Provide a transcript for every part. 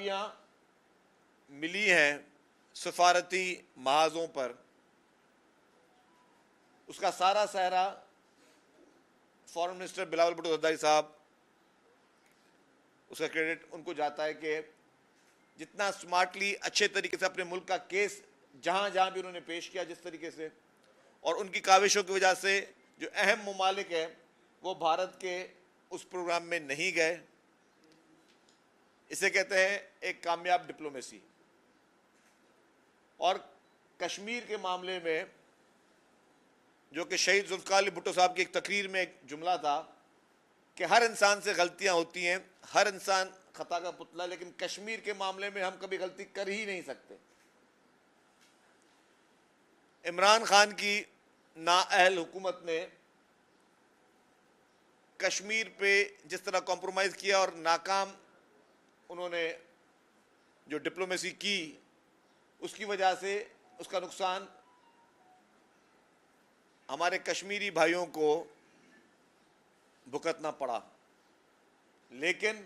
कामयाबियां मिली हैं सफारती महाजों पर, उसका सारा सहरा फॉरेन मिनिस्टर बिलावल भुट्टो जरदारी साहब, उसका क्रेडिट उनको जाता है कि जितना स्मार्टली अच्छे तरीके से अपने मुल्क का केस जहां जहां भी उन्होंने पेश किया जिस तरीके से, और उनकी काविशों की वजह से जो अहम ममालिक है वो भारत के उस प्रोग्राम में नहीं गए। इसे कहते हैं एक कामयाब डिप्लोमेसी। और कश्मीर के मामले में जो कि शहीद जुल्फ़िकार अली भुट्टो साहब की एक तकरीर में एक जुमला था कि हर इंसान से गलतियां होती हैं, हर इंसान खता का पुतला, लेकिन कश्मीर के मामले में हम कभी गलती कर ही नहीं सकते। इमरान खान की नाअहल हुकूमत ने कश्मीर पे जिस तरह कॉम्प्रोमाइज किया और नाकाम उन्होंने जो डिप्लोमेसी की, उसकी वजह से उसका नुकसान हमारे कश्मीरी भाइयों को भुगतना पड़ा। लेकिन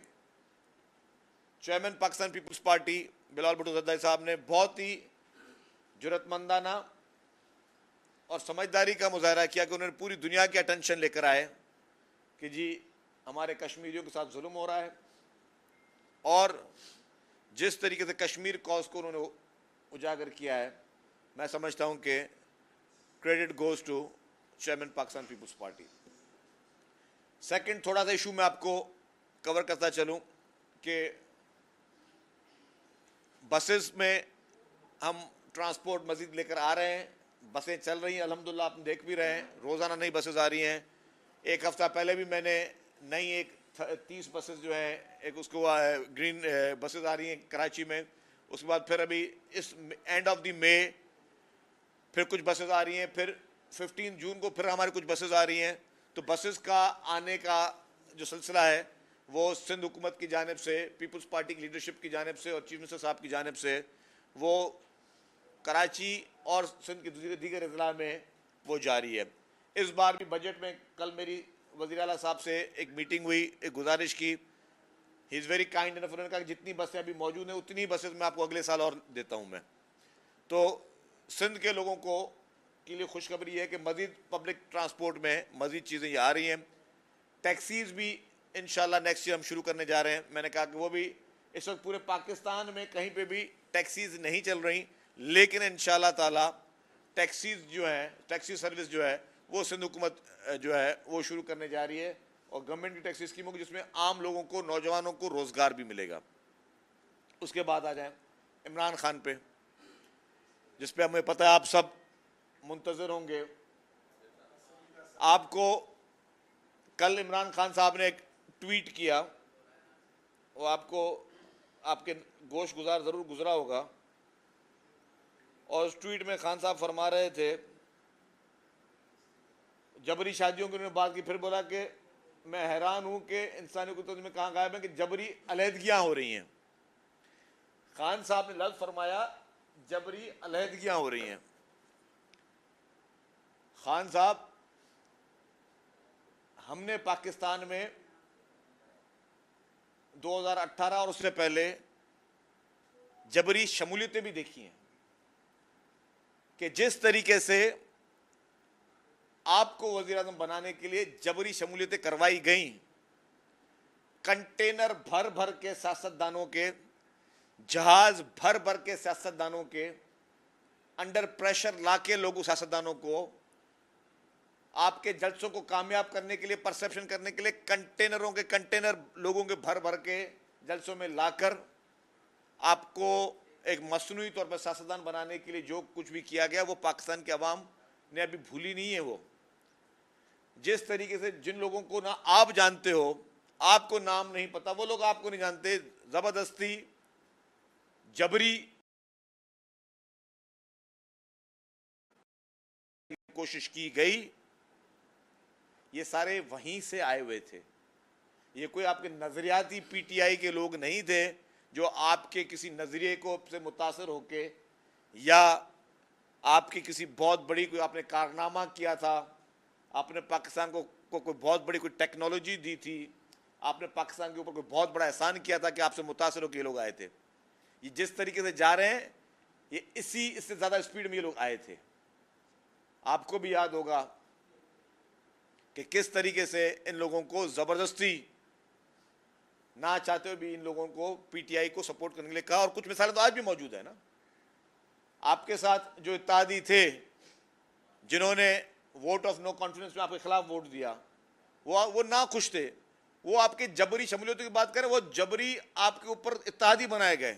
चेयरमैन पाकिस्तान पीपल्स पार्टी बिलावल भुट्टो जरदारी साहब ने बहुत ही जुर्रतमंदाना और समझदारी का मुजाहरा किया कि उन्होंने पूरी दुनिया की अटेंशन लेकर आए कि जी हमारे कश्मीरियों के साथ जुल्म हो रहा है, और जिस तरीके से कश्मीर कॉज को उन्होंने उजागर किया है, मैं समझता हूं कि credit goes to chairman Pakistan Peoples Party. Second थोड़ा सा इशू मैं आपको कवर करता चलूं कि बसेस में हम ट्रांसपोर्ट मजीद लेकर आ रहे हैं, बसें चल रही हैं अल्हम्दुलिल्लाह, आप देख भी रहे हैं, रोज़ाना नई बसेस आ रही हैं। एक हफ्ता पहले भी मैंने नई एक 30 बसेस जो हैं, एक उसको ग्रीन बसेस आ रही हैं कराची में, उसके बाद फिर अभी इस एंड ऑफ द मे फिर कुछ बसेस आ रही हैं, फिर 15 जून को फिर हमारी कुछ बसेस आ रही हैं। तो बसेस का आने का जो सिलसिला है वो सिंध हुकूमत की जानिब से, पीपल्स पार्टी की लीडरशिप की जानिब से और चीफ मिनिस्टर साहब की जानिब से वो कराची और सिंध के दीगर अजला में वो जारी है। इस बार भी बजट में कल मेरी वज़ीर आला साहब से एक मीटिंग हुई, एक गुजारिश की, he is very kind enough, उन्होंने कहा कि जितनी बसें अभी मौजूद हैं उतनी बसेस मैं आपको अगले साल और देता हूँ मैं। तो सिंध के लोगों को के लिए खुशखबरी है कि मज़ीद पब्लिक ट्रांसपोर्ट में मज़ीद चीज़ें ये आ रही हैं। टैक्सीज़ भी इंशाल्लाह नेक्स्ट ईयर हम शुरू करने जा रहे हैं। मैंने कहा कि वो भी इस वक्त पूरे पाकिस्तान में कहीं पे भी टैक्सीज़ नहीं चल रही, लेकिन इंशाल्लाह ताला टैक्सीज़ जो हैं, टैक्सी सर्विस जो है वो सिंध हुकूमत जो है वो शुरू करने जा रही है, और गवर्नमेंट की टैक्सी स्कीम होगी जिसमें आम लोगों को, नौजवानों को रोज़गार भी मिलेगा। उसके बाद आ जाएं इमरान खान पे, जिस पे हमें पता है आप सब मुंतज़िर होंगे। आपको कल इमरान खान साहब ने एक ट्वीट किया, वो आपको आपके गोश गुजार ज़रूर गुजरा होगा, और उस ट्वीट में खान साहब फरमा रहे थे, जबरी शादियों की उन्होंने बात की, फिर बोला कि मैं हैरान हूं कि इंसानी कुदरत में कहाँ गायब है कि जबरी अलहदगियाँ हो रही हैं। खान साहब ने लफ्ज़ फरमाया जबरी अलहदगियाँ हो रही हैं। खान साहब, हमने पाकिस्तान में 2018 और उससे पहले जबरी शमूलियतें भी देखी हैं कि जिस तरीके से आपको वज़ीर आज़म बनाने के लिए जबरी शमूलियतें करवाई गई, कंटेनर भर भर के सियासतदानों के, जहाज भर भर के सियासतदानों के, अंडर प्रेशर लाके लोगों सियासतदानों को आपके जलसों को कामयाब करने के लिए, परसेप्शन करने के लिए कंटेनरों के कंटेनर लोगों के भर भर के जलसों में लाकर आपको एक मसनूई तौर पर सियासतदान बनाने के लिए जो कुछ भी किया गया वो पाकिस्तान के अवाम ने अभी भूली नहीं है। वो जिस तरीके से जिन लोगों को ना आप जानते हो, आपको नाम नहीं पता, वो लोग आपको नहीं जानते, जबरदस्ती जबरी कोशिश की गई, ये सारे वहीं से आए हुए थे। ये कोई आपके नजरियाती पीटीआई के लोग नहीं थे जो आपके किसी नजरिए को से मुतासर होके, या आपकी किसी बहुत बड़ी कोई आपने कारनामा किया था, आपने पाकिस्तान को कोई बहुत बड़ी कोई टेक्नोलॉजी दी थी, आपने पाकिस्तान के ऊपर कोई बहुत बड़ा एहसान किया था कि आपसे मुतासर होकर ये लोग आए थे। ये जिस तरीके से जा रहे हैं, ये इससे ज्यादा स्पीड में ये लोग आए थे। आपको भी याद होगा कि किस तरीके से इन लोगों को जबरदस्ती, ना चाहते हुए भी इन लोगों को पीटीआई को सपोर्ट करने के लिए कहा, और कुछ मिसालें तो आज भी मौजूद है ना। आपके साथ जो इत्तेहादी थे जिन्होंने वोट ऑफ नो कॉन्फिडेंस में आपके खिलाफ वोट दिया, वो ना खुश थे, वो आपके जबरी शमूलियत की बात करें, वो जबरी आपके ऊपर इत्तेहादी बनाए गए।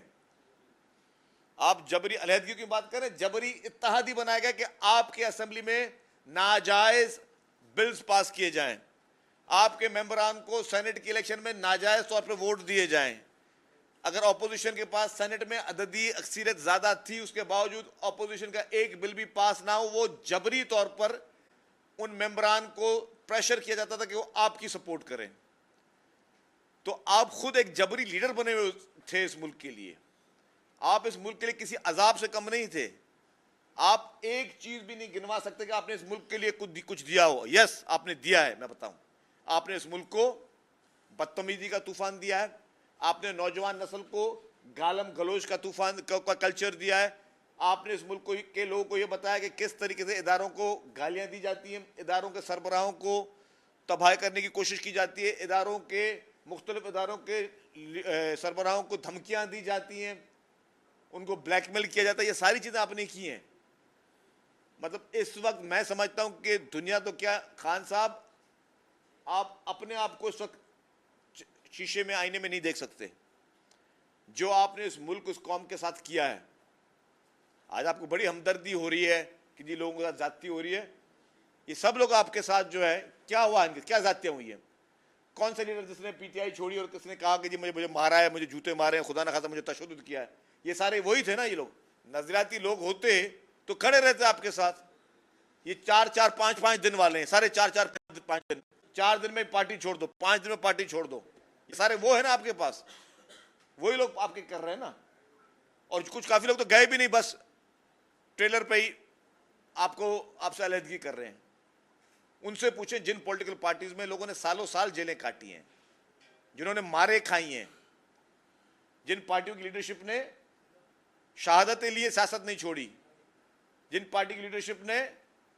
आप जबरी अलहदगी की बात करें, जबरी इत्तेहादी बनाया गया कि आपके असेंबली में नाजायज बिल्स पास किए जाएं, आपके मेंबरान को सेनेट के इलेक्शन में नाजायज तौर पर वोट दिए जाएं। अगर ऑपोजिशन के पास सेनेट में अददी अक्सरियत ज्यादा थी, उसके बावजूद ऑपोजिशन का एक बिल भी पास ना हो, वो जबरी तौर पर उन मेंबरान को प्रेशर किया जाता था कि वो आपकी सपोर्ट करें। तो आप खुद एक जबरी लीडर बने हुए थे इस मुल्क के लिए। आप इस मुल्क के लिए किसी अजाब से कम नहीं थे। आप एक चीज भी नहीं गिनवा सकते कि आपने इस मुल्क के लिए कुछ दिया हो। यस, आपने दिया है। मैं बताऊं, आपने इस मुल्क को बदतमीजी का तूफान दिया है, आपने नौजवान नस्ल को गालम गलोच का तूफान का कल्चर दिया है, आपने इस मुल्क के लोगों को यह बताया कि किस तरीके से इदारों को गालियां दी जाती हैं, इदारों के सरबराहों को तबाह करने की कोशिश की जाती है, इदारों के मुख्तलिफ इदारों के सरबराहों को धमकियां दी जाती हैं, उनको ब्लैकमेल किया जाता है। ये सारी चीजें आपने की हैं। मतलब इस वक्त मैं समझता हूं कि दुनिया तो क्या, खान साहब आप अपने आप को इस वक्त शीशे में, आईने में नहीं देख सकते। जो आपने इस मुल्क, इस कौम के साथ किया है, आज आपको बड़ी हमदर्दी हो रही है कि जी लोगों के साथ जाती हो रही है। ये सब लोग आपके साथ जो है, क्या हुआ इनके, क्या जातियां हुई हैं? कौन सा लीडर जिसने पीटीआई छोड़ी और किसने कहा कि जी मुझे मारा है, मुझे जूते मारे हैं, खुदा न खासा मुझे तशद्दुद किया है? ये सारे वही थे ना। ये लोग नजरियाती लोग होते तो खड़े रहते आपके साथ। ये 4-4, 5-5 दिन वाले हैं, सारे 4-4, 5 दिन, 4 दिन में पार्टी छोड़ दो, 5 दिन में पार्टी छोड़ दो। ये सारे वो है ना आपके पास, वही लोग आपके कर रहे हैं ना। और कुछ काफी लोग तो गए भी नहीं, बस ट्रेलर पे ही आपसे अलहदगी कर रहे हैं। उनसे पूछें जिन पॉलिटिकल पार्टीज में लोगों ने सालों साल जेलें काटी हैं, जिन्होंने मारे खाई हैं, जिन पार्टियों की लीडरशिप ने शहादतें लिए सियासत नहीं छोड़ी, जिन पार्टी की लीडरशिप ने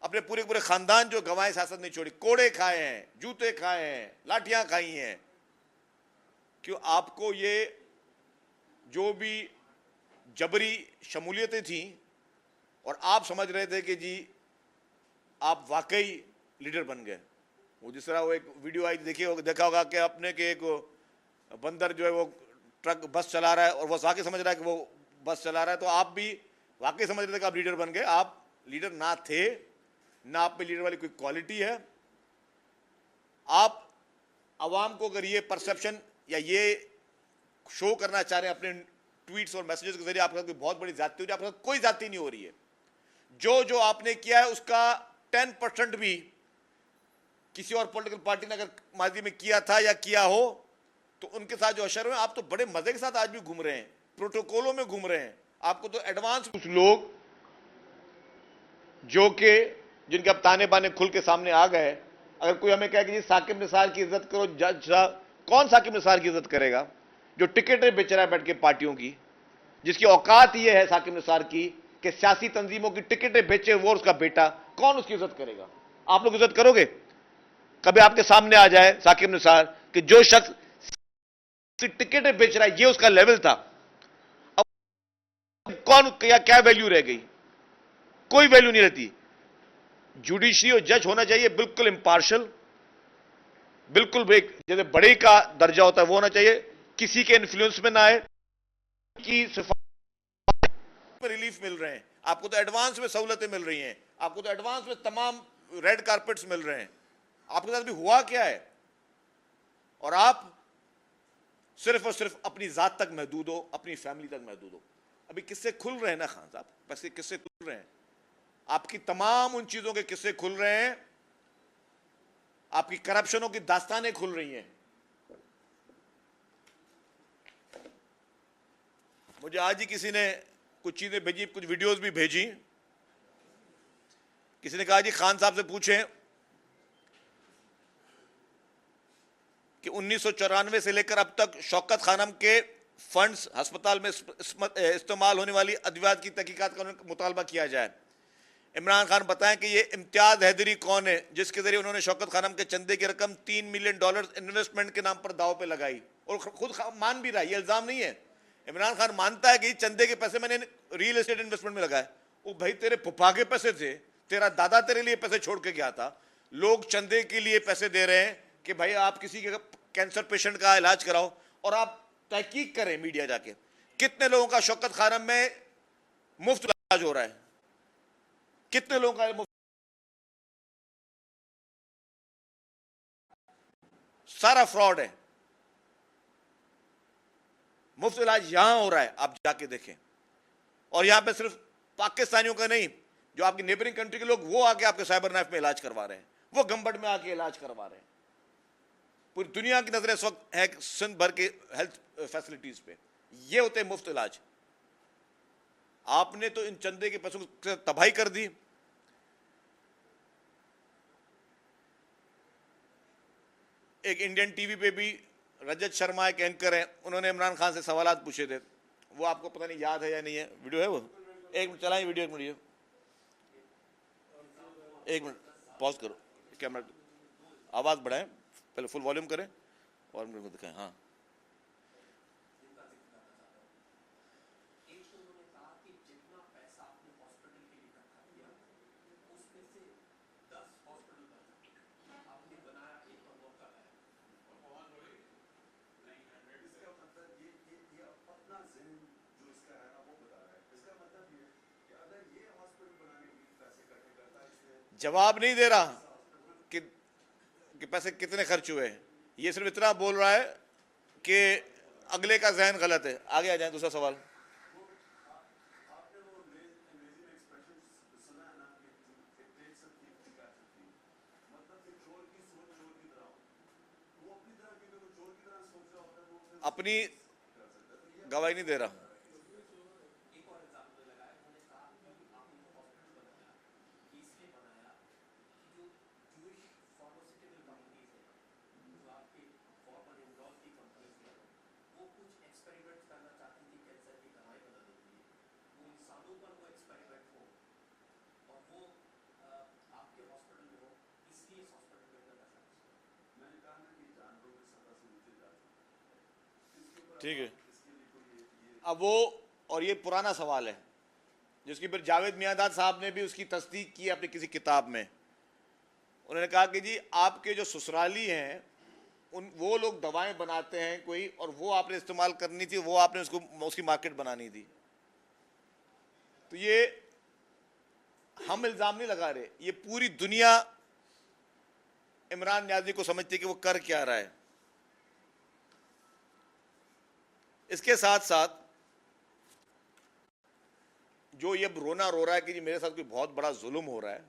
अपने पूरे पूरे खानदान जो गंवाए सियासत नहीं छोड़ी, कोड़े खाए हैं, जूते खाए हैं, लाठियां खाई हैं। क्यों आपको ये जो भी जबरी शमूलियतें थी और आप समझ रहे थे कि जी आप वाकई लीडर बन गए। वो जिस तरह वो एक वीडियो आई देखा होगा कि अपने के एक बंदर जो है वो ट्रक बस चला रहा है और वो वाकई समझ रहा है कि वो बस चला रहा है, तो आप भी वाकई समझ रहे थे कि आप लीडर बन गए। आप लीडर ना थे, ना आप में लीडर वाली कोई क्वालिटी है। आप आवाम को अगर ये परसेप्शन या ये शो करना चाह रहे हैं अपने ट्वीट्स और मैसेजेस के जरिए आपके साथ कोई बहुत बड़ी जाति हो रही है, आपके साथ कोई जाति नहीं हो रही है। जो आपने किया है उसका 10% भी किसी और पॉलिटिकल पार्टी ने अगर माजी में किया था या किया हो तो उनके साथ जो अशर है, आप तो बड़े मजे के साथ आज भी घूम रहे हैं, प्रोटोकॉलों में घूम रहे हैं। आपको तो एडवांस कुछ लोग जो कि जिनके अब ताने बाने खुल के सामने आ गए, अगर कोई हमें कहे कि जी साकिब निसार की इज्जत करो, जज साहब, कौन साकिब निसार की इज्जत करेगा जो टिकटें बेच रहा है बैठ के पार्टियों की, जिसकी औकात यह है साकिब निसार की कि सियासी तंजीमों की टिकटें बेचे वो उसका बेटा, कौन उसकी इज्जत करेगा? आप लोग इज्जत करोगे? कभी आपके सामने आ जाए साकिब निसार कि जो शख्स टिकटें बेच रहा है ये उसका लेवल था, अब कौन क्या वैल्यू रह गई? कोई वैल्यू नहीं रहती। जुडिशरी और जज होना चाहिए बिल्कुल इम्पार्शियल, बिल्कुल जैसे बड़े का दर्जा होता है वो होना चाहिए, किसी के इन्फ्लुएंस में ना आए, की रिलीफ मिल रहे हैं, आपको तो एडवांस में सहूलतें मिल रही हैं, आपको तो एडवांस में तमाम रेड कारपेट्स मिल रहे हैं। आपके साथ भी हुआ क्या है? और आप सिर्फ और सिर्फ अपनी जात तक महदूद हो, अपनी फैमिली तक महदूद हो। अभी किस्से खुल रहे हैं ना खान साहब, बस ये किस्से खुल रहे हैं, आपकी तमाम उन चीजों के किस्से खुल रहे हैं, आपकी करप्शनों की दास्तानें खुल रही हैं। मुझे आज ही किसी ने कुछ चीजें भेजी, कुछ वीडियोस भी भेजी। किसी ने कहा जी खान साहब से पूछें कि 1994 से लेकर अब तक शौकत खानम के फंड्स अस्पताल में इस्तेमाल होने वाली अद्वियात की तहकीकात का मुतालबा किया जाए। इमरान खान बताएं कि ये इम्तियाज हैदरी कौन है जिसके जरिए उन्होंने शौकत खानम के चंदे की रकम $3 मिलियन इन्वेस्टमेंट के नाम पर दाव पे लगाई, और खुद मान भी रहा है, ये इल्जाम नहीं है। इमरान खान मानता है कि चंदे के पैसे मैंने रियल एस्टेट इन्वेस्टमेंट में लगाए। वो भाई तेरे फुफा के पैसे थे, तेरा दादा तेरे लिए पैसे छोड़ के गया था, लोग चंदे के लिए पैसे दे रहे हैं कि भाई आप किसी के कैंसर पेशेंट का इलाज कराओ, और आप तहकीक करें मीडिया जाके कितने लोगों का शौकत खानम में मुफ्त इलाज हो रहा है, कितने लोगों का मुफ्त, सारा फ्रॉड है। मुफ्त इलाज यहां हो रहा है, आप जाके देखें। और यहां पे सिर्फ पाकिस्तानियों का नहीं, जो आपकी नेबरिंग कंट्री के लोग वो आके आपके साइबर नाइफ में इलाज करवा रहे हैं, वो गंबट में आके इलाज करवा रहे हैं। पूरी दुनिया की नजरें इस वक्त है सिंध भर के हेल्थ फैसिलिटीज पे, ये होते हैं मुफ्त इलाज। आपने तो इन चंदे के पैसों को तबाही कर दी। एक इंडियन टीवी पे भी रजत शर्मा एक एंकर हैं, उन्होंने इमरान खान से सवालात पूछे थे, वो आपको पता नहीं याद है या नहीं है, वीडियो है वो, एक मिनट चलाएं वीडियो, एक मिनट पॉज करो, कैमरा आवाज बढ़ाएं, पहले फुल वॉल्यूम करें और मेरे को दिखाएं। हाँ, जवाब नहीं दे रहा कि पैसे कितने खर्च हुए, ये सिर्फ इतना बोल रहा है कि अगले का जहन गलत है। आगे आ जाए, दूसरा सवाल। अपनी गवाही नहीं दे रहा। ठीक है, अब वो, और ये पुराना सवाल है जिसकी फिर जावेद मियांदाद साहब ने भी उसकी तस्दीक की अपनी किसी किताब में। उन्होंने कहा कि जी आपके जो ससुराली हैं वो लोग दवाएं बनाते हैं कोई, और वो आपने इस्तेमाल करनी थी, वो आपने उसकी मार्केट बनानी थी। तो ये हम इल्जाम नहीं लगा रहे, ये पूरी दुनिया इमरान नियाज़ी को समझती है कि वो कर क्या रहा है। इसके साथ साथ जो ये रोना रो रहा है कि जी मेरे साथ कोई बहुत बड़ा जुल्म हो रहा है,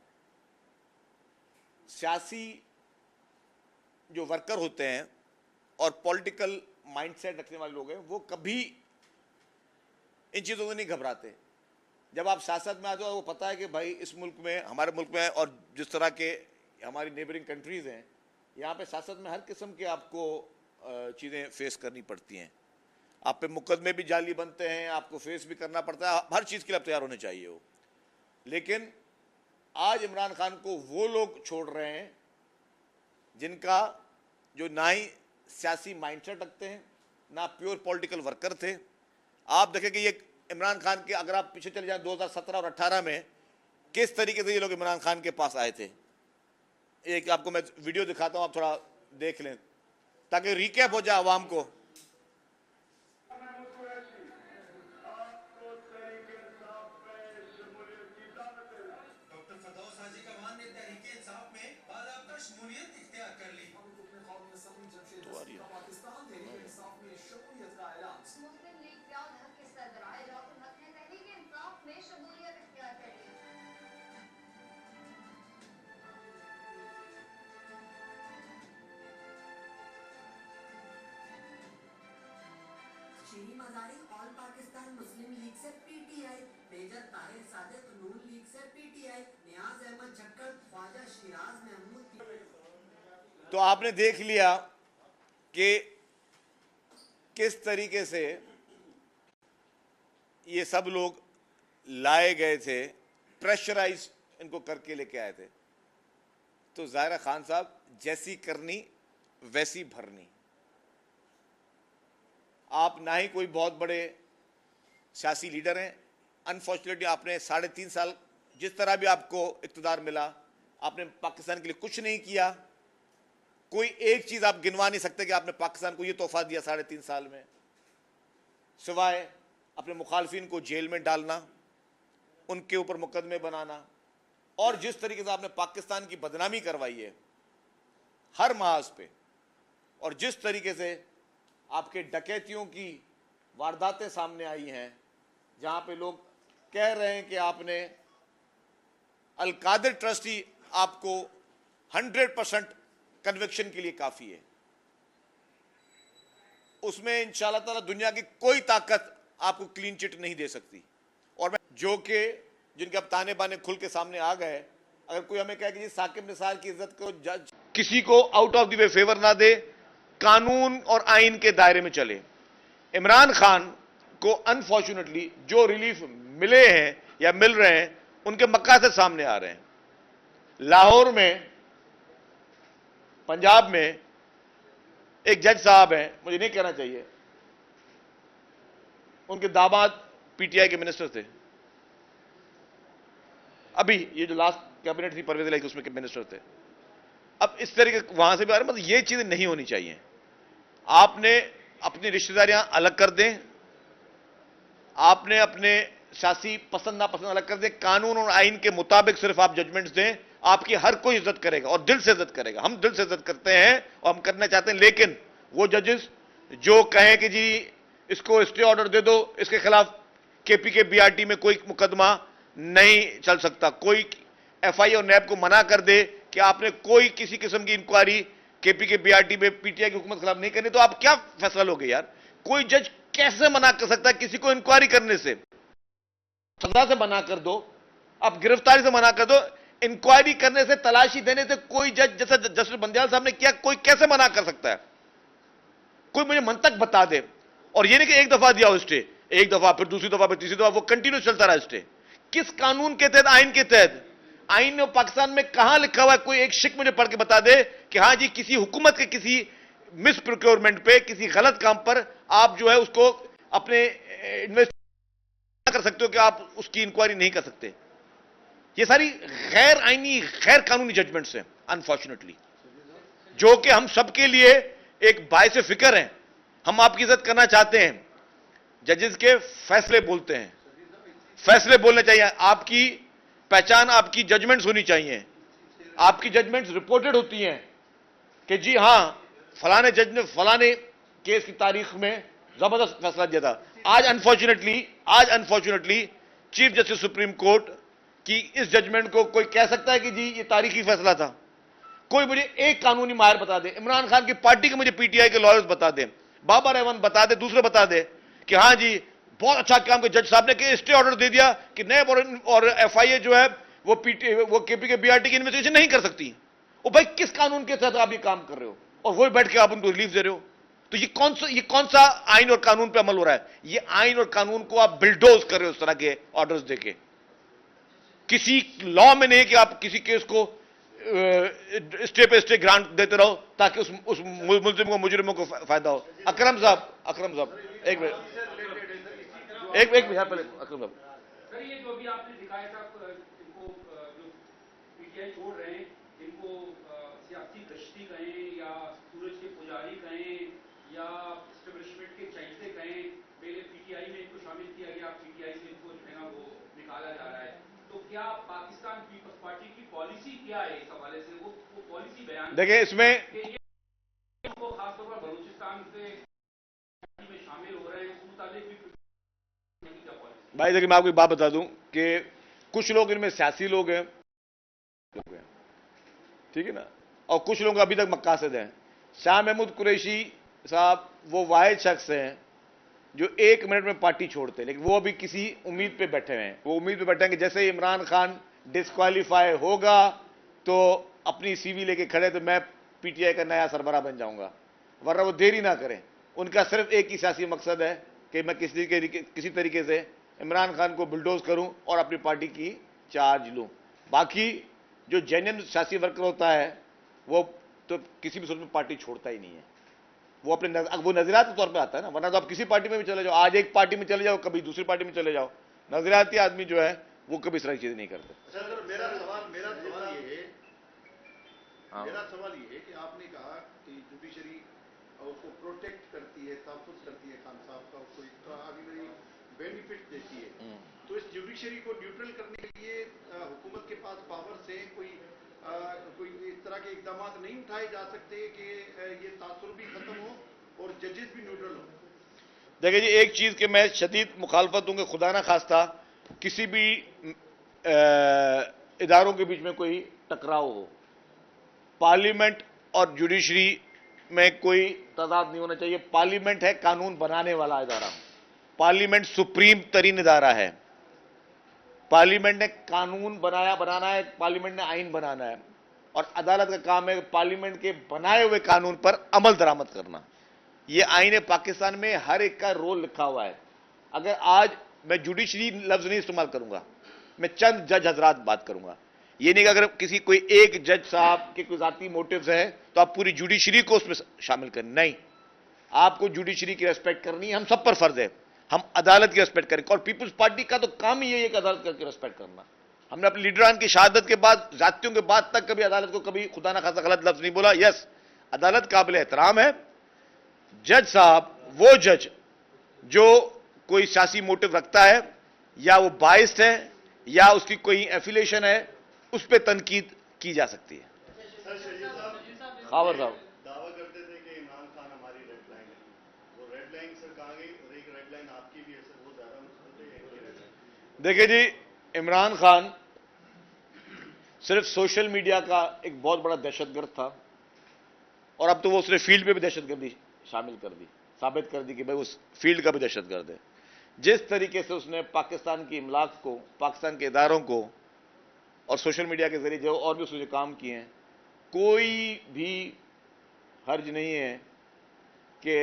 सियासी जो वर्कर होते हैं और पॉलिटिकल माइंडसेट रखने वाले लोग हैं, वो कभी इन चीज़ों से नहीं घबराते। जब आप सियासत में आते हो, वो पता है कि भाई इस मुल्क में, हमारे मुल्क में, और जिस तरह के हमारी नेबरिंग कंट्रीज़ हैं, यहाँ पे सियासत में हर किस्म के आपको चीज़ें फेस करनी पड़ती हैं। आप पे मुकदमे भी जाली बनते हैं, आपको फेस भी करना पड़ता है, हर चीज़ के लिए आप तैयार होने चाहिए हो। लेकिन आज इमरान खान को वो लोग छोड़ रहे हैं जिनका जो ना ही सियासी माइंडसेट रखते हैं, ना प्योर पॉलिटिकल वर्कर थे। आप देखें कि ये इमरान खान के, अगर आप पीछे चले जाएं 2017 और 18 में किस तरीके से ये लोग इमरान खान के पास आए थे। एक आपको मैं वीडियो दिखाता हूं, आप थोड़ा देख लें ताकि रिकैप हो जाए आवाम को। शेरी मजारी ऑल पाकिस्तान मुस्लिम लीग से पीटीआई, मेजर ताहिर सादिक नून लीग से पीटीआई, नियाज अहमद झक्कड़ ख्वाजा शिराज महमूद। तो आपने देख लिया कि किस तरीके से ये सब लोग लाए गए थे, प्रेशराइज इनको करके लेके आए थे। तो ज़ाहिरा खान साहब, जैसी करनी वैसी भरनी। आप ना ही कोई बहुत बड़े सियासी लीडर हैं। अनफॉर्चुनेटली आपने 3.5 साल जिस तरह भी आपको इक़्तिदार मिला, आपने पाकिस्तान के लिए कुछ नहीं किया। कोई एक चीज़ आप गिनवा नहीं सकते कि आपने पाकिस्तान को ये तोहफा दिया 3.5 साल में, सिवाय अपने मुखालफिन को जेल में डालना, उनके ऊपर मुकदमे बनाना, और जिस तरीके से आपने पाकिस्तान की बदनामी करवाई है हर महाज पे, और जिस तरीके से आपके डकैतियों की वारदातें सामने आई हैं, जहां पे लोग कह रहे हैं कि आपने अल-कादिर ट्रस्टी आपको 100% कन्विक्शन के लिए काफी है, उसमें इंशाअल्लाह ताला दुनिया की कोई ताकत आपको क्लीन चिट नहीं दे सकती। और मैं जो कि जिनके अब ताने बाने खुल के सामने आ गए, अगर कोई हमें कहे कि जी साकिब निसार की इज्जत को जज किसी को out of the way favour ना दे, कानून और आइन के दायरे में चले। इमरान खान को अनफॉर्चुनेटली जो रिलीफ मिले हैं या मिल रहे हैं, उनके मकासद सामने आ रहे हैं। लाहौर में, पंजाब में एक जज साहब हैं, मुझे नहीं कहना चाहिए, उनके दामाद पीटीआई के मिनिस्टर थे। अभी ये जो लास्ट कैबिनेट थी परवेज इलाही, उसमें के मिनिस्टर थे। अब इस तरीके वहां से भी आ रहे, मतलब ये चीजें नहीं होनी चाहिए। आपने अपनी रिश्तेदारियां अलग कर दें, आपने अपने सियासी पसंद नापसंद अलग कर दें, कानून और आइन के मुताबिक सिर्फ आप जजमेंट्स दें, आपकी हर कोई इज्जत करेगा और दिल से इज्जत करेगा। हम दिल से इज्जत करते हैं और हम करना चाहते हैं, लेकिन वो जजेस जो कहें कि जी इसको स्टे ऑर्डर दे दो, इसके खिलाफ केपी के बीआरटी में कोई मुकदमा नहीं चल सकता, कोई एफआई और नैब को मना कर दे कि आपने कोई किसी किस्म की इंक्वायरी केपी के बीआरटी में पीटीआई की हुकूमत के खिलाफ नहीं करनी, तो आप क्या फैसला लोगे यार? कोई जज कैसे मना कर सकता है किसी को इंक्वायरी करने से? सजा से मना कर दो, आप गिरफ्तारी से मना कर दो, इंक्वायरी करने से, तलाशी देने से कोई जज, जैसा जस्टिस बंदयाल साहब ने किया, कोई कैसे मना कर सकता है? कोई मुझे मंतक बता दे। और ये नहीं कि एक दफा दिया हो स्टे, एक दफा, फिर दूसरी दफा, फिर तीसरी दफा, वो कंटिन्यू चलता रहा स्टे। किस कानून के तहत, आइन के तहत? आइन में पाकिस्तान में कहां लिखा हुआ है? कोई एक शिक मुझे पढ़ के बता दे कि हां जी किसी हुकूमत के किसी मिस प्रोक्योरमेंट पे, किसी गलत काम पर आप जो है उसको अपने इन्वेस्ट कर सकते हो कि आप उसकी इंक्वायरी नहीं कर सकते। ये सारी गैर आईनी, गैर कानूनी जजमेंट्स हैं अनफॉर्चुनेटली, जो कि हम सबके लिए एक बायसे फिक्र हैं। हम आपकी इज्जत करना चाहते हैं। जजेस के फैसले बोलते हैं, फैसले बोलने चाहिए। आपकी पहचान, आपकी जजमेंट्स होनी चाहिए। आपकी जजमेंट्स रिपोर्टेड होती हैं कि जी हां फलाने जज ने फलाने केस की तारीख में जबरदस्त फैसला दिया था। आज unfortunately chief justice supreme court की इस जजमेंट को कोई कह सकता है कि जी ये तारीखी फैसला था? कोई मुझे एक कानूनी माहिर बता दे, इमरान खान की पार्टी के मुझे पीटीआई के लॉयर्स बता दे, बाबा रहमान बता दे, दूसरे बता दे कि हां जी बहुत अच्छा काम के जज साहब ने स्टे ऑर्डर दे दिया कि नैब और एफआईए जो है वो केपी के बीआरटी की इन्वेस्टिगेशन नहीं कर सकती। ओ भाई, किस कानून के तहत आप ये काम कर रहे हो और वही बैठ के आप उनको रिलीफ दे रहे हो? तो ये कौन सा आइन और कानून पे अमल हो रहा है? ये आइन और कानून को आप बिल्डोज कर रहे हो इस तरह के ऑर्डर्स देके। किसी लॉ में नहीं कि आप किसी केस को स्टे पे स्टे ग्रांट देते रहो ताकि उस मुल्जिम को, मुजरिमों को फायदा हो। अकरम साहब एक मिनट पहले अकरम साहब, सर ये जो अभी आपने दिखाया था, इनको जो पीटीआई छोड़ रहे हैं, इनको सियासी गश्ती कहें या सूरज के पुजारी कहें या एस्टेब्लिशमेंट के चाहते कहें, पहले पीटीआई में इनको शामिल किया गया, पीटीआई से इनको जो है ना वो निकाला जा रहा है। तो क्या पाकिस्तान पीपल्स पार्टी की पॉलिसी क्या है इस हवाले से? वो पॉलिसी बयान देखिए इसमें इनको खासतौर पर बलूचिस्तान से में शामिल हो रहे हैं, उस मुताबिक भी भाई देखिए मैं आपको एक बात बता दूं कि कुछ लोग इनमें सियासी लोग हैं, ठीक है ना, और कुछ लोग अभी तक मकासद हैं। शाह महमूद कुरैशी साहब वो वाहिद शख्स हैं जो 1 मिनट में पार्टी छोड़ते हैं, लेकिन वो अभी किसी उम्मीद पे बैठे हुए हैं। वो उम्मीद पे बैठे हैं कि जैसे इमरान खान डिस्क्वालीफाई होगा तो अपनी सीवी लेके खड़े तो मैं पीटीआई का नया सरबराह बन जाऊंगा, वरना वो देरी ना करें। उनका सिर्फ एक ही सियासी मकसद है कि मैं किसी तरीके से इमरान खान को बुलडोज करूं और अपनी पार्टी की चार्ज लूं। बाकी जो जेन्युइन सियासी वर्कर होता है वो तो किसी भी सूरत में पार्टी छोड़ता ही नहीं है, वो अपने वो नजरियात के तौर पे आता है ना, वरना तो आप किसी पार्टी में भी चले जाओ, आज एक पार्टी में चले जाओ, कभी दूसरी पार्टी में चले जाओ, नजरियाती आदमी जो है वो कभी इस तरह की चीजें नहीं करते। मेरा सवाल ये है कि आपने कहा कि जुडिशरी उसको प्रोटेक्ट करती है, तहफ़्फ़ुज़ करती है खान साहब का, उसको एक्स्ट्रा बेनिफिट देती है, तो इस जुडिशरी को न्यूट्रल करने के लिए हुकूमत के पास पावर्स है, कोई इस तरह के इकदाम नहीं उठाए जा सकते कि ये तासुर भी खत्म हो और जजेस भी न्यूट्रल हो? देखिए जी, एक चीज के मैं शदीद मुखालफत हूं कि खुदा ना खास्ता किसी भी इदारों के बीच में कोई टकराव हो। पार्लियामेंट और जुडिशरी में कोई तजाद नहीं होना चाहिए। पार्लियामेंट है कानून बनाने वाला इदारा, पार्लियामेंट सुप्रीम तरीन इदारा है, पार्लियामेंट ने कानून बनाना है, पार्लियामेंट ने आइन बनाना है, और अदालत का काम है पार्लियामेंट के बनाए हुए कानून पर अमल दरामद करना। यह आइन पाकिस्तान में हर एक का रोल लिखा हुआ है। अगर आज मैं जुडिशरी लफ्ज नहीं इस्तेमाल करूंगा, मैं चंद जज हजरात बात करूंगा। ये नहीं कि अगर किसी कोई एक जज साहब के कोई जाती मोटिव्स है तो आप पूरी जुडिशरी को उसमें शामिल करें, नहीं, आपको जुडिशरी की रेस्पेक्ट करनी है, हम सब पर फर्ज है, हम अदालत की रेस्पेक्ट करें। और पीपुल्स पार्टी का तो काम ही यही है कि अदालत की रेस्पेक्ट करना। हमने अपने लीडरान की शहादत के बाद, जातियों के बाद तक कभी अदालत को कभी खुदा ना खासा गलत लफ्ज नहीं बोला। यस, अदालत काबिल एहतराम है। जज साहब वो जज जो कोई सियासी मोटिव रखता है या वो बाइस्ड है या उसकी कोई एफिलिएशन है, उस पर तनकीद की जा सकती है। खावर साहब दावा करते थे कि इमरान खान हमारी रेड लाइन है, वो रेड लाइन सर कहाँ गई और एक रेड लाइन आपकी भी है सर, वो ज्यादा मुश्किल है। देखिए जी, इमरान खान सिर्फ सोशल मीडिया का एक बहुत बड़ा दहशतगर्द था, और अब तो वो उसने फील्ड पे भी दहशतगर्दी शामिल कर दी, साबित कर दी कि भाई उस फील्ड का भी दहशतगर्द है। जिस तरीके से उसने पाकिस्तान की इमलाक को, पाकिस्तान के इदारों को और सोशल मीडिया के जरिए जो और भी उसने काम किए हैं, कोई भी हर्ज नहीं है कि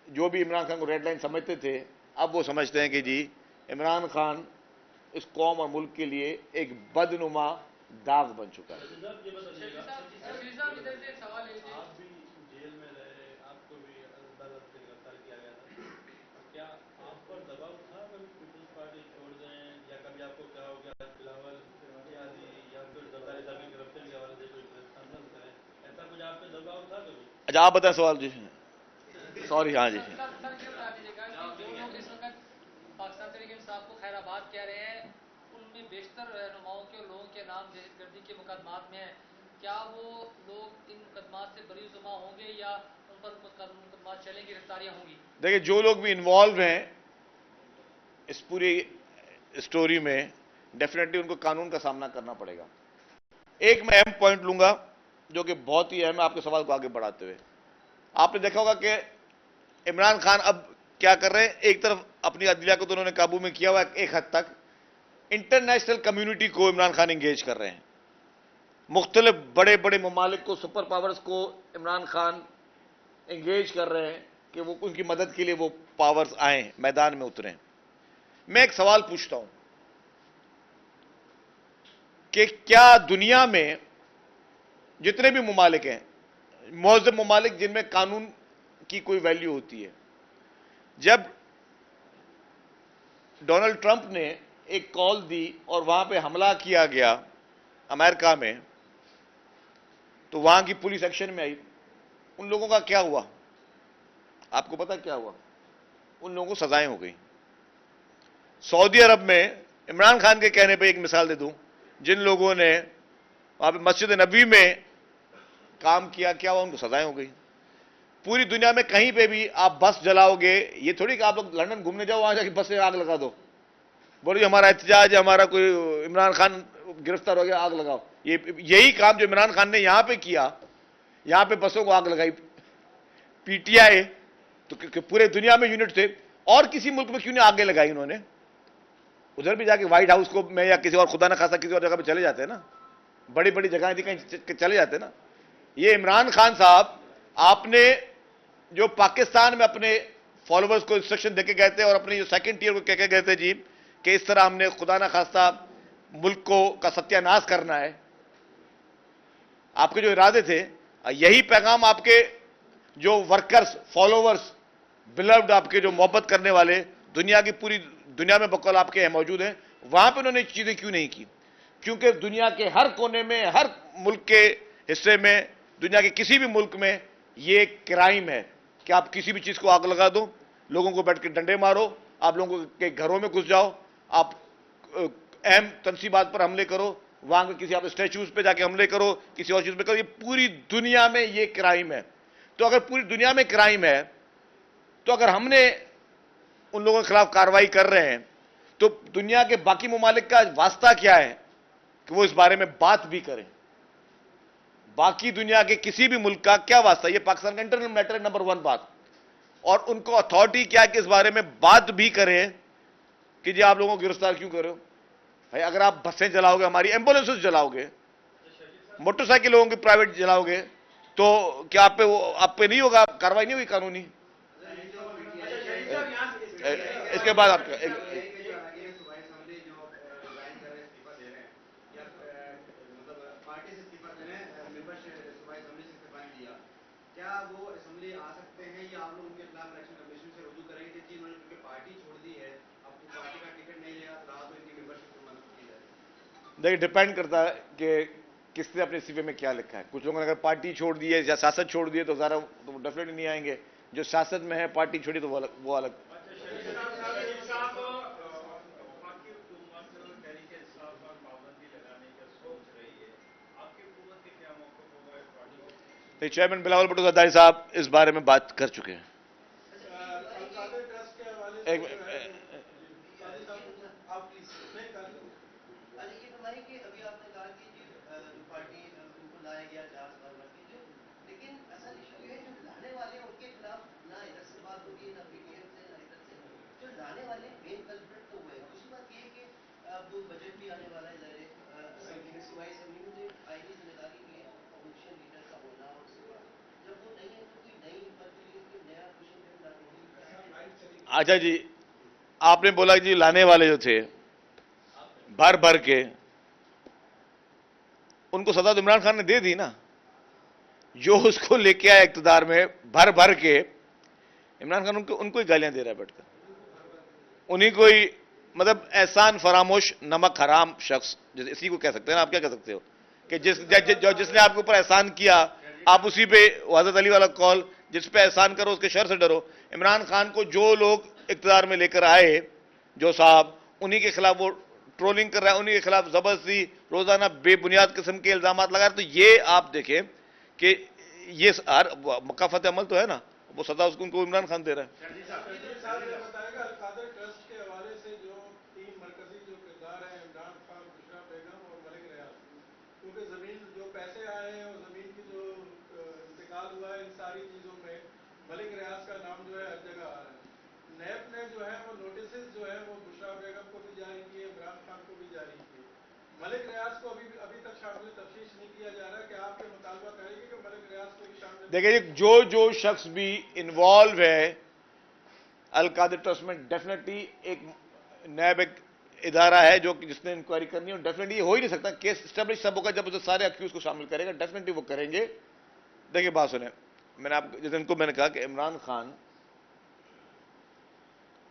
जो भी इमरान खान को रेड लाइन समझते थे, अब वो समझते हैं कि जी इमरान खान इस कौम और मुल्क के लिए एक बदनुमा दाग बन चुका है। अच्छा, आप बताएं सवाल जी। सॉरी, हाँ जी। पाकिस्तान तहरीक इंसाफ को खैराबाद कह रहे हैं, उनमें बेशतर रहनुमाओं के और लोगों के नाम दहशतगर्दी के मुकदमात में हैं। क्या वो लोग इन मुकदमात से बरीजुमा होंगे या उन पर मुकदमात चलेंगे, गिरफ्तारियां होंगी? देखिए, जो लोग भी इन्वॉल्व हैं इस पूरी स्टोरी में, डेफिनेटली उनको कानून का सामना करना पड़ेगा। एक मैं अहम पॉइंट लूंगा जो कि बहुत ही अहम है आपके सवाल को आगे बढ़ाते हुए। आपने देखा होगा कि इमरान खान अब क्या कर रहे हैं, एक तरफ अपनी अदलिया को तो उन्होंने काबू में किया हुआ है, एक हद तक इंटरनेशनल कम्युनिटी को इमरान खान एंगेज कर रहे हैं। मुख्तलिफ बड़े बड़े ममालिक को, सुपर पावर्स को इमरान खान एंगेज कर रहे हैं कि वो उनकी मदद के लिए वो पावर्स आए, मैदान में उतरें। मैं एक सवाल पूछता हूं कि क्या दुनिया में जितने भी ममालिक हैं, मौजूद ममालिक जिनमें कानून की कोई वैल्यू होती है, जब डोनाल्ड ट्रंप ने एक कॉल दी और वहां पे हमला किया गया अमेरिका में, तो वहां की पुलिस एक्शन में आई, उन लोगों का क्या हुआ? आपको पता क्या हुआ? उन लोगों को सजाएं हो गई। सऊदी अरब में इमरान खान के कहने पे एक मिसाल दे दूं, जिन लोगों ने वहां पे मस्जिद नबी में काम किया, क्या हुआ? उनको सजाएं हो गई। पूरी दुनिया में कहीं पे भी आप बस जलाओगे, ये थोड़ी कि आप लोग लंदन घूमने जाओ, वहां जाके बस से आग लगा दो, बोलो हमारा एहतजाज, हमारा कोई इमरान खान गिरफ्तार हो गया, आग लगाओ। यही काम जो इमरान खान ने यहां पे किया, यहां पे बसों को आग लगाई, पीटीआई तो पूरे दुनिया में यूनिट थे, और किसी मुल्क में क्यों नहीं आगे लगाई उन्होंने? उधर भी जाके व्हाइट हाउस को में या किसी और, खुदा ना खासा किसी और जगह पे चले जाते हैं ना, बड़ी बड़ी जगह थी कहीं चले जाते हैं ना। ये इमरान खान साहब, आपने जो पाकिस्तान में अपने फॉलोअर्स को इंस्ट्रक्शन देके गए थे और अपने जो सेकंड टीयर को कह के गए थे जी कि इस तरह हमने खुदा ना खास्ता मुल्क को का सत्यानाश करना है। आपके जो इरादे थे, यही पैगाम आपके जो वर्कर्स, फॉलोवर्स, बिलव्ड, आपके जो मोहब्बत करने वाले दुनिया की पूरी दुनिया में बकौल आपके यहाँ मौजूद हैं, वहां पे उन्होंने चीजें क्यों नहीं की? क्योंकि दुनिया के हर कोने में, हर मुल्क के हिस्से में, दुनिया के किसी भी मुल्क में ये क्राइम है कि आप किसी भी चीज को आग लगा दो, लोगों को बैठ के डंडे मारो, आप लोगों के घरों में घुस जाओ, आप अहम तंसीबात पर हमले करो, वहां के किसी आप स्टैच्यूज पे जाके हमले करो, किसी और चीज पे करो। ये पूरी दुनिया में ये क्राइम है। तो अगर पूरी दुनिया में क्राइम है, तो अगर हमने उन लोगों के खिलाफ कार्रवाई कर रहे हैं, तो दुनिया के बाकी ममालिक का वास्ता क्या है कि वो इस बारे में बात भी करें? बाकी दुनिया के किसी भी मुल्क का क्या वास्ता? ये पाकिस्तान का इंटरनल मैटर है, नंबर 1 बात। और उनको अथॉरिटी क्या है कि इस बारे में बात भी करें कि जी आप लोगों को गिरफ्तार क्यों कर रहे हो? भाई अगर आप बसें जलाओगे, हमारी एम्बुलेंसेस जलाओगे, मोटरसाइकिल लोगों की प्राइवेट जलाओगे, तो क्या आप पे नहीं होगा कार्रवाई, नहीं होगी कानूनी? इसके बाद आपका क्या वो असेंबली आ सकते हैं या आप लोग उनके खिलाफ इलेक्शन कमीशन से रुजू करेंगे कि इन्होंने क्योंकि पार्टी छोड़ दी है, अब पार्टी का टिकट नहीं लिया रहा तो इनकी मेंबरशिप को मदद की जाए? देखिए, डिपेंड करता है कि किसने अपने सीवी में क्या लिखा है। कुछ लोगों ने अगर पार्टी छोड़ दी है या सियासत छोड़ दी है तो ज़रा तो डेफिनेटली नहीं आएंगे। जो सियासत में है, पार्टी छोड़ी, तो वो अलग। नहीं, चेयरमैन बिलावल भुट्टो जरदारी साहब इस बारे में बात कर चुके हैं। बजट भी आने वाला है, सिवाय असेंबली में आईटी जिम्मेदारी की है अपोजिशन लीडर का होना, और जब वो नहीं है तो कोई नई नया क्वेश्चन। अच्छा जी, आपने बोला जी लाने वाले जो थे भर भर के, उनको सजा तो इमरान खान ने दे दी ना। जो उसको लेके आया इक्तदार में भर भर के, इमरान खान उनको ही गालियां दे रहा है बैठकर, उन्हीं को ही, मतलब एहसान फरामोश नमक हराम शख्स, इसी को कह सकते हैं ना। आप क्या कह सकते हो कि जिसने आपके ऊपर एहसान किया, आप उसी पे, हज़रत अली वाला कॉल, जिस पे एहसान करो उसके शर से डरो। इमरान खान को जो लोग इक्तदार में लेकर आए, जो साहब, उन्हीं के खिलाफ वो ट्रोलिंग कर रहा है, उन्हीं के खिलाफ जबरदस्ती रोजाना बेबुनियाद किस्म के इल्जाम लगा रहे। तो ये आप देखें कि ये मकाफत अमल तो है ना, वो सजा उसको उनको इमरान खान दे रहा है। मलिक रियाज का नाम जो है हर जगह आ रहा है। नैब ने जो है वो नोटिस जो है वो बुशरा बेगम को भी जारी किए, इमरान खान को भी जारी किए। मलिक रियाज को अभी तक शामिल तफ्तीश नहीं किया जा रहा है। कि आप ये मुतालबा करेंगे कि मलिक रियाज को भी शामिल? देखिए, जो शख्स भी इन्वॉल्व है अल कादिर ट्रस्ट में, डेफिनेटली एक नैब एक इदारा है जो जिसने इंक्वायरी करनी है, और डेफिनेटली ये हो ही नहीं सकता केस स्टेब्लिश सब होगा जब उसे सारे अक्यूज को शामिल करेगा। डेफिनेटली वो करेंगे। देखिए बात सुने, मैंने आप जिस दिन को मैंने कहा कि इमरान खान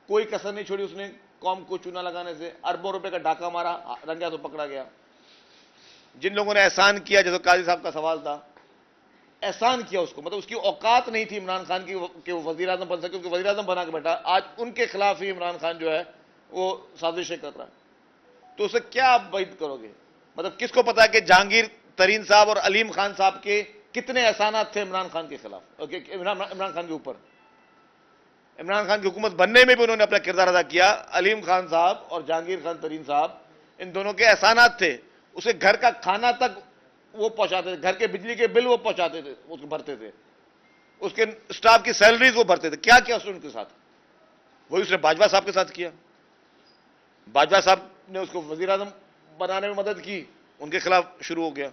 कोई कसर नहीं छोड़ी, उसने कौम को चूना लगाने से अरबों रुपए का डाका मारा, रंगा तो पकड़ा गया। जिन लोगों ने एहसान किया, जैसे काजी साहब का सवाल था, एहसान किया उसको, मतलब उसकी औकात नहीं थी इमरान खान की कि वो वजीर आजम बन सके, क्योंकि वजीर आजम बना के बैठा। आज उनके खिलाफ ही इमरान खान जो है वो साजिशें कर रहा है। तो उसे क्या आप वैध करोगे? मतलब किसको पता है कि जहांगीर तरीन साहब और अलीम खान साहब के कितने एहसानात थे इमरान खान के खिलाफ, इमरान खान के ऊपर। इमरान खान की हुकूमत बनने में भी उन्होंने अपना किरदार अदा किया। अलीम खान साहब और जहांगीर खान तरीन साहब, इन दोनों के एहसानात थे। उसे घर का खाना तक वो पहुंचाते थे, घर के बिजली के बिल वो पहुंचाते थे, उसको भरते थे, उसके स्टाफ की सैलरीज वो भरते थे। क्या किया उसने उनके साथ? वही उसने बाजवा साहब के साथ किया। बाजवा साहब ने उसको वजीर आजम बनाने में मदद की, उनके खिलाफ शुरू हो गया।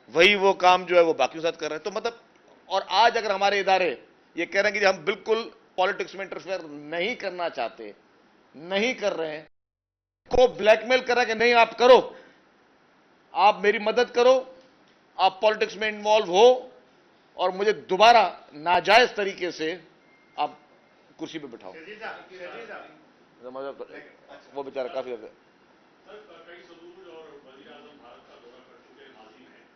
वही वो काम जो है वो बाकी साथ कर रहे हैं। तो मतलब, और आज अगर हमारे इदारे ये कह रहे हैं कि हम बिल्कुल पॉलिटिक्स में इंटरफेयर नहीं करना चाहते, नहीं कर रहे हैं, को ब्लैकमेल करा कि नहीं आप करो, आप मेरी मदद करो, आप पॉलिटिक्स में इन्वॉल्व हो और मुझे दोबारा नाजायज तरीके से आप कुर्सी पे बिठाओ। वो बेचारा काफी कई सदूर और वज़ीर आज़म भारत का दौरा कर चुके नाज़िम हैं,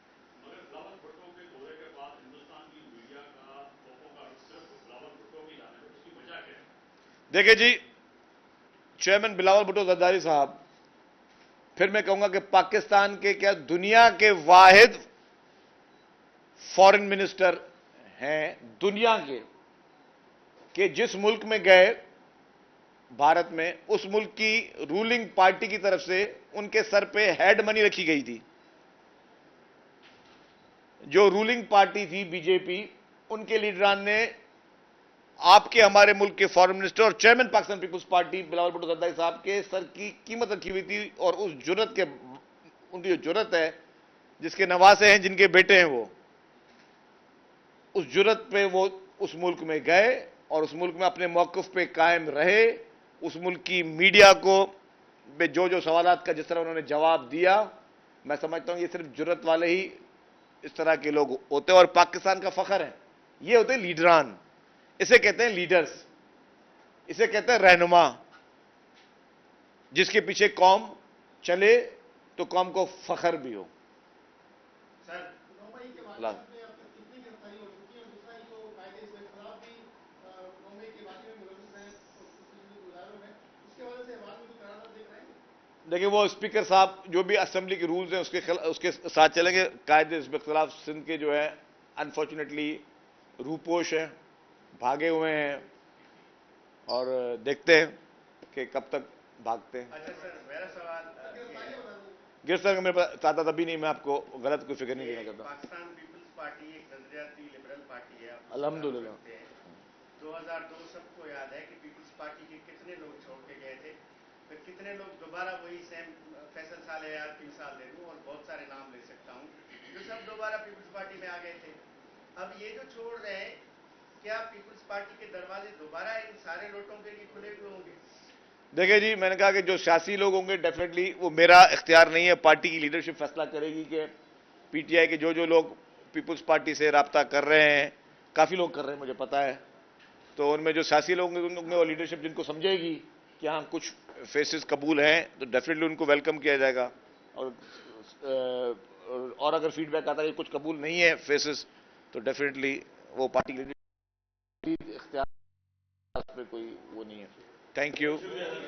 मगर बिलावल भुट्टो के दौरे के बाद हिंदुस्तान की मीडिया का लोगों का सिर्फ बिलावल भुट्टो की जानिब है, उसकी वजह क्या है? देखिए जी, चेयरमैन बिलावल भुट्टो जरदारी साहब, फिर मैं कहूंगा कि पाकिस्तान के क्या दुनिया के वाहिद फॉरेन मिनिस्टर हैं दुनिया के जिस मुल्क में गए भारत में, उस मुल्क की रूलिंग पार्टी की तरफ से उनके सर पे हेड मनी रखी गई थी। जो रूलिंग पार्टी थी बीजेपी, उनके लीडरान ने आपके हमारे मुल्क के फॉरेन मिनिस्टर और चेयरमैन पाकिस्तान पीपुल्स पार्टी बिलावल भुट्टो जरदारी साहब के सर की कीमत रखी हुई थी। और उस जुर्रत के, उनकी जो जुर्रत है, जिसके नवासे हैं, जिनके बेटे हैं, वो उस जुर्रत पे वो उस मुल्क में गए और उस मुल्क में अपने मौक़िफ़ पे कायम रहे। उस मुल्क की मीडिया को जो सवालात का जिस तरह उन्होंने जवाब दिया, मैं समझता हूं ये सिर्फ जुर्रत वाले ही इस तरह के लोग होते हैं और पाकिस्तान का फख्र है। ये होते हैं लीडरान, इसे कहते हैं लीडर्स, इसे कहते हैं रहनुमा, जिसके पीछे कौम चले तो कौम को फख्र भी हो। देखिए, वो स्पीकर साहब जो भी असेंबली के रूल्स हैं उसके साथ चलेंगे। कायदे इसके खिलाफ सिंध के जो है अनफॉर्चुनेटली रूपोश हैं, भागे हुए हैं और देखते हैं कि कब तक भागते हैं। अच्छा सर, मेरा सवाल गिर सर, मेरे पास चाहता तभी नहीं, मैं आपको गलत कोई फिक्र नहीं देना चाहता। पाकिस्तान पीपल्स पार्टी एक नजरियाती लिबरल पार्टी है, अल्हम्दुलिल्लाह। 2002 सबको याद है कि पीपल्स पार्टी के कितने लोग छोड़ के गए थे, फिर कितने लोग दोबारा वही सेम फैसल सालेयार की मिसाल दे दूं और बहुत सारे नाम ले सकता हूं, जो सब दोबारा पीपल्स पार्टी में आ गए थे। अब ये जो छोड़ रहे हैं, क्या पीपल्स पार्टी के दरवाजे दोबारा इन सारे लोटों के लिए खुले हुए होंगे? देखिए जी, मैंने कहा कि जो सियासी लोग होंगे डेफिनेटली, वो मेरा इख्तियार नहीं है, पार्टी की लीडरशिप फैसला करेगी कि पीटीआई के जो लोग पीपल्स पार्टी से राब्ता कर रहे हैं, काफ़ी लोग कर रहे हैं मुझे पता है, तो उनमें जो सियासी लोग होंगे उनमें वो लीडरशिप जिनको समझेगी कि हाँ कुछ फेसेस कबूल हैं, तो डेफिनेटली उनको वेलकम किया जाएगा। और अगर फीडबैक आता है कि कुछ कबूल नहीं है फेसेस, तो डेफिनेटली वो पार्टी लीडरशिप इख्तियार पे कोई वो नहीं है। Thank you.